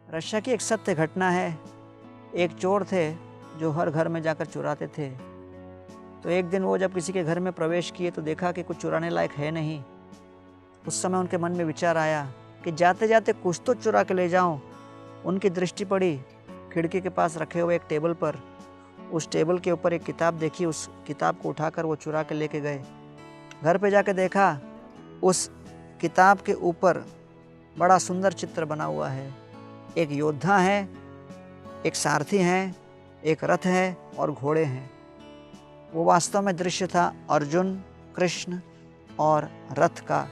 Russia की एक सत्य घटना है। एक चोर थे जो हर घर में जाकर चुराते थे। तो एक दिन वो जब किसी के घर में प्रवेश किए तो देखा कि कुछ चुराने लायक है नहीं। उस समय उनके मन में विचार आया कि जाते जाते कुछ तो चुरा के ले जाऊं। उनकी दृष्टि पड़ी खिड़की के पास रखे हुए एक टेबल पर। उस टेबल के ऊपर एक किताब देखी। उस किताब को उठाकर वो चुरा के लेके गए। घर पे जाके देखा उस किताब के ऊपर बड़ा सुंदर चित्र बना हुआ है। एक योद्धा है, एक सारथी है, एक रथ है और घोड़े हैं। वो वास्तव में दृश्य था अर्जुन, कृष्ण और रथ का,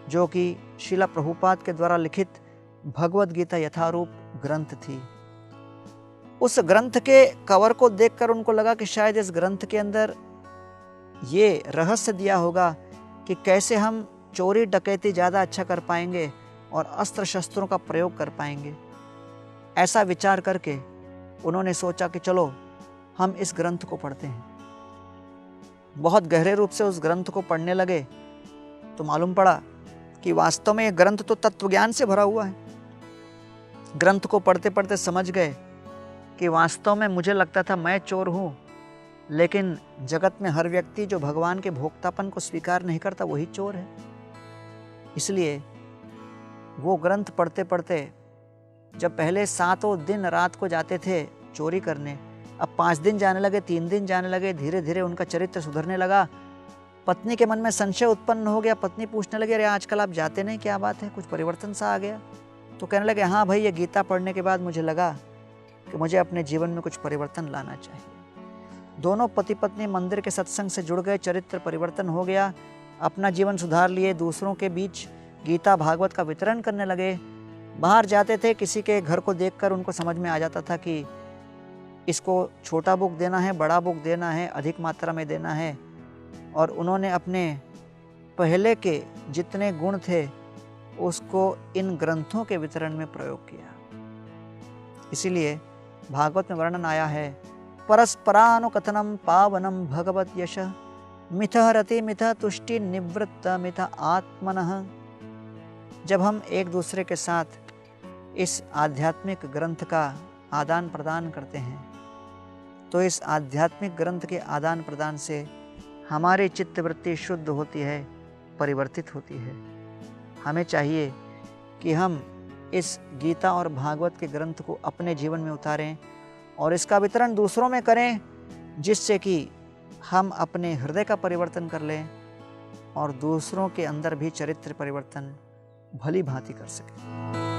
जो कि श्रील प्रभुपाद के द्वारा लिखित भगवद गीता यथारूप ग्रंथ थी। उस ग्रंथ के कवर को देखकर उनको लगा कि शायद इस ग्रंथ के अंदर ये रहस्य दिया होगा कि कैसे हम चोरी डकैती ज़्यादा अच्छा कर पाएंगे और अस्त्र शस्त्रों का प्रयोग कर पाएंगे। ऐसा विचार करके उन्होंने सोचा कि चलो हम इस ग्रंथ को पढ़ते हैं। बहुत गहरे रूप से उस ग्रंथ को पढ़ने लगे तो मालूम पड़ा कि वास्तव में यह ग्रंथ तो तत्वज्ञान से भरा हुआ है। ग्रंथ को पढ़ते पढ़ते समझ गए कि वास्तव में मुझे लगता था मैं चोर हूँ, लेकिन जगत में हर व्यक्ति जो भगवान के भोक्तापन को स्वीकार नहीं करता वही चोर है। इसलिए वो ग्रंथ पढ़ते पढ़ते जब पहले 7 दिन रात को जाते थे चोरी करने, अब 5 दिन जाने लगे, 3 दिन जाने लगे। धीरे धीरे उनका चरित्र सुधरने लगा। पत्नी के मन में संशय उत्पन्न हो गया। पत्नी पूछने लगी, अरे आजकल आप जाते नहीं, क्या बात है, कुछ परिवर्तन सा आ गया? तो कहने लगे, हाँ भाई, ये गीता पढ़ने के बाद मुझे लगा कि मुझे अपने जीवन में कुछ परिवर्तन लाना चाहिए। दोनों पति पत्नी मंदिर के सत्संग से जुड़ गए। चरित्र परिवर्तन हो गया। अपना जीवन सुधार लिए। दूसरों के बीच गीता भागवत का वितरण करने लगे। बाहर जाते थे, किसी के घर को देखकर उनको समझ में आ जाता था कि इसको छोटा बुक देना है, बड़ा बुक देना है, अधिक मात्रा में देना है। और उन्होंने अपने पहले के जितने गुण थे उसको इन ग्रंथों के वितरण में प्रयोग किया। इसीलिए भागवत में वर्णन आया है, परस्परानुकथनम पावनम भगवत यश मिथः रति मिथः तुष्टि निवृत्त मिथः आत्मनः। जब हम एक दूसरे के साथ इस आध्यात्मिक ग्रंथ का आदान प्रदान करते हैं तो इस आध्यात्मिक ग्रंथ के आदान प्रदान से हमारी चित्तवृत्ति शुद्ध होती है, परिवर्तित होती है। हमें चाहिए कि हम इस गीता और भागवत के ग्रंथ को अपने जीवन में उतारें और इसका वितरण दूसरों में करें, जिससे कि हम अपने हृदय का परिवर्तन कर लें और दूसरों के अंदर भी चरित्र परिवर्तन भली भांति कर सकें।